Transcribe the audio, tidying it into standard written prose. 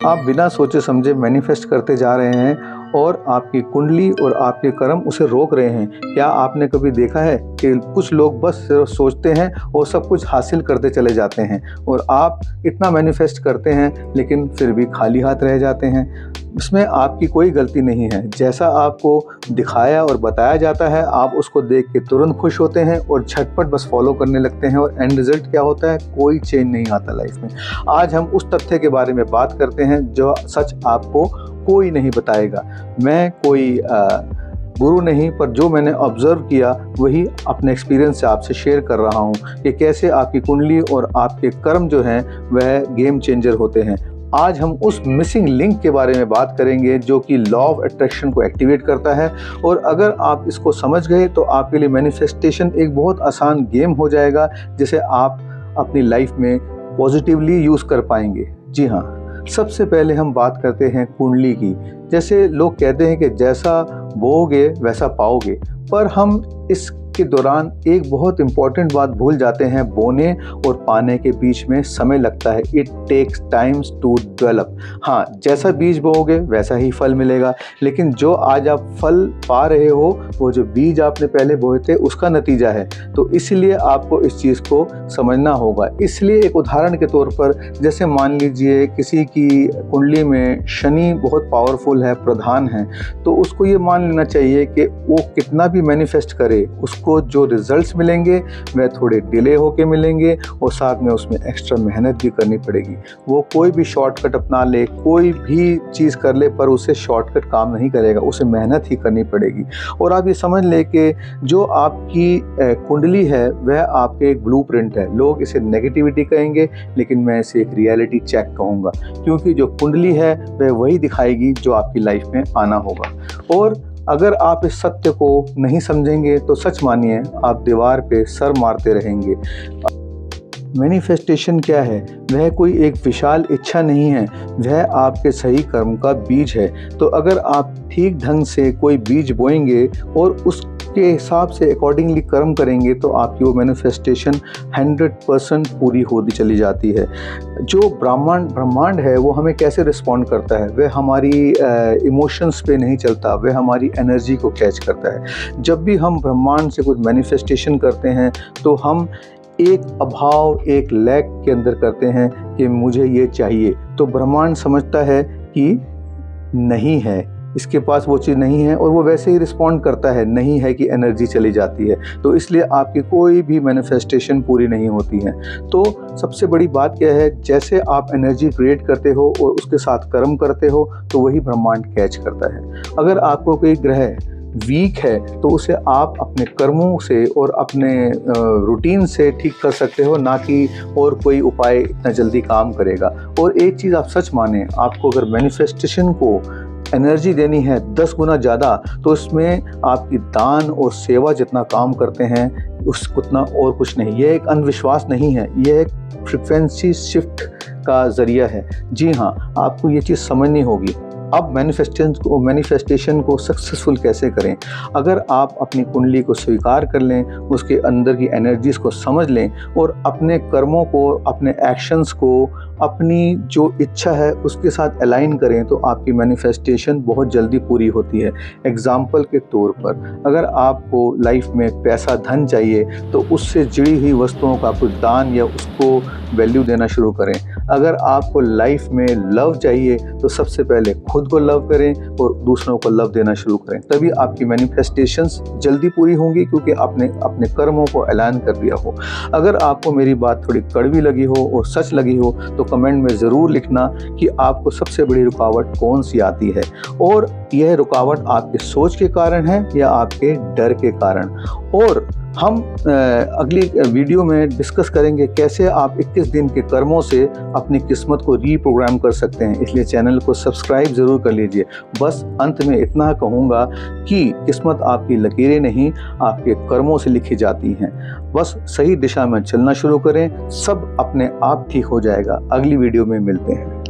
आप बिना सोचे समझे मैनिफेस्ट करते जा रहे हैं और आपकी कुंडली और आपके कर्म उसे रोक रहे हैं। क्या आपने कभी देखा है कि कुछ लोग बस सिर्फ सोचते हैं और सब कुछ हासिल करते चले जाते हैं, और आप इतना मैनिफेस्ट करते हैं लेकिन फिर भी खाली हाथ रह जाते हैं। इसमें आपकी कोई गलती नहीं है। जैसा आपको दिखाया और बताया जाता है, आप उसको देख के तुरंत खुश होते हैं और झटपट बस फॉलो करने लगते हैं, और एंड रिजल्ट क्या होता है? कोई चेंज नहीं आता लाइफ में। आज हम उस तथ्य के बारे में बात करते हैं जो सच आपको कोई नहीं बताएगा। मैं कोई गुरु नहीं, पर जो मैंने ऑब्जर्व किया वही अपने एक्सपीरियंस से आपसे शेयर कर रहा हूँ कि कैसे आपकी कुंडली और आपके कर्म जो हैं वह गेम चेंजर होते हैं। आज हम उस मिसिंग लिंक के बारे में बात करेंगे जो कि लॉ ऑफ अट्रैक्शन को एक्टिवेट करता है, और अगर आप इसको समझ गए तो आपके लिए मैनिफेस्टेशन एक बहुत आसान गेम हो जाएगा जिसे आप अपनी लाइफ में पॉजिटिवली यूज़ कर पाएंगे। जी हाँ, सबसे पहले हम बात करते हैं कुंडली की। जैसे लोग कहते हैं कि जैसा बोओगे वैसा पाओगे, पर हम इसके दौरान एक बहुत इम्पॉर्टेंट बात भूल जाते हैं। बोने और पाने के बीच में समय लगता है। It takes times to develop. हाँ, जैसा बीज बोओगे वैसा ही फल मिलेगा, लेकिन जो आज आप फल पा रहे हो वो जो बीज आपने पहले बोए थे उसका नतीजा है। तो इसलिए आपको इस चीज़ को समझना होगा। इसलिए एक उदाहरण के तौर पर, जैसे मान लीजिए किसी की कुंडली में शनि बहुत पावरफुल है, प्रधान है, तो उसको ये मान लेना चाहिए कि वो कितना भी मैनिफेस्ट करे, उसको जो रिजल्ट्स मिलेंगे वह थोड़े डिले होके मिलेंगे, और साथ में उसमें एक्स्ट्रा मेहनत भी करनी पड़ेगी। वो कोई भी शॉर्टकट अपना ले, कोई भी चीज़ कर ले, पर उसे शॉर्टकट काम नहीं करेगा, उसे मेहनत ही करनी पड़ेगी। और आप ये समझ ले कि जो आपकी कुंडली है वह आपके एक ब्लूप्रिंट है। लोग इसे नेगेटिविटी कहेंगे, लेकिन मैं इसे एक रियलिटी चेक कहूँगा, क्योंकि जो कुंडली है वह वही दिखाएगी जो आपकी लाइफ में आना होगा। और अगर आप इस सत्य को नहीं समझेंगे तो सच मानिए आप दीवार पे सर मारते रहेंगे। मैनिफेस्टेशन क्या है? वह कोई एक विशाल इच्छा नहीं है, वह आपके सही कर्म का बीज है। तो अगर आप ठीक ढंग से कोई बीज बोएंगे और उसके हिसाब से अकॉर्डिंगली कर्म करेंगे तो आपकी वो मैनिफेस्टेशन 100% पूरी होती चली जाती है। जो ब्रह्मांड है वो हमें कैसे रिस्पॉन्ड करता है? वह हमारी इमोशंस पे नहीं चलता, वह हमारी एनर्जी को कैच करता है। जब भी हम ब्रह्मांड से कुछ मैनिफेस्टेशन करते हैं तो हम एक अभाव, एक लैक के अंदर करते हैं कि मुझे ये चाहिए, तो ब्रह्मांड समझता है कि नहीं है, इसके पास वो चीज़ नहीं है, और वो वैसे ही रिस्पॉन्ड करता है नहीं है कि एनर्जी चली जाती है। तो इसलिए आपकी कोई भी मैनिफेस्टेशन पूरी नहीं होती है। तो सबसे बड़ी बात क्या है? जैसे आप एनर्जी क्रिएट करते हो और उसके साथ कर्म करते हो तो वही ब्रह्मांड कैच करता है। अगर आपको कोई ग्रह वीक है तो उसे आप अपने कर्मों से और अपने रूटीन से ठीक कर सकते हो, ना कि और कोई उपाय इतना जल्दी काम करेगा। और एक चीज़ आप सच माने, आपको अगर मैनिफेस्टेशन को एनर्जी देनी है 10 गुना ज़्यादा, तो इसमें आपकी दान और सेवा जितना काम करते हैं उस उतना और कुछ नहीं। यह एक अंधविश्वास नहीं है, यह एक फ्रिक्वेंसी शिफ्ट का ज़रिया है। जी हाँ, आपको ये चीज़ समझनी होगी। अब मैनिफेस्टेशन को सक्सेसफुल कैसे करें? अगर आप अपनी कुंडली को स्वीकार कर लें, उसके अंदर की एनर्जीज़ को समझ लें और अपने कर्मों को, अपने एक्शंस को, अपनी जो इच्छा है उसके साथ अलाइन करें, तो आपकी मैनिफेस्टेशन बहुत जल्दी पूरी होती है। एग्जाम्पल के तौर पर, अगर आपको लाइफ में पैसा, धन चाहिए तो उससे जुड़ी हुई वस्तुओं का कुछ दान या उसको वैल्यू देना शुरू करें। अगर आपको लाइफ में लव चाहिए तो सबसे पहले खुद को लव करें और दूसरों को लव देना शुरू करें, तभी आपकी मैनिफेस्टेशंस जल्दी पूरी होंगी, क्योंकि आपने अपने कर्मों को ऐलान कर दिया हो। अगर आपको मेरी बात थोड़ी कड़वी लगी हो और सच लगी हो तो कमेंट में ज़रूर लिखना कि आपको सबसे बड़ी रुकावट कौन सी आती है, और यह रुकावट आपके सोच के कारण है या आपके डर के कारण। और हम अगली वीडियो में डिस्कस करेंगे कैसे आप 21 दिन के कर्मों से अपनी किस्मत को रीप्रोग्राम कर सकते हैं। इसलिए चैनल को सब्सक्राइब ज़रूर कर लीजिए। बस अंत में इतना कहूँगा कि किस्मत आपकी लकीरें नहीं, आपके कर्मों से लिखी जाती हैं। बस सही दिशा में चलना शुरू करें, सब अपने आप ठीक हो जाएगा। अगली वीडियो में मिलते हैं।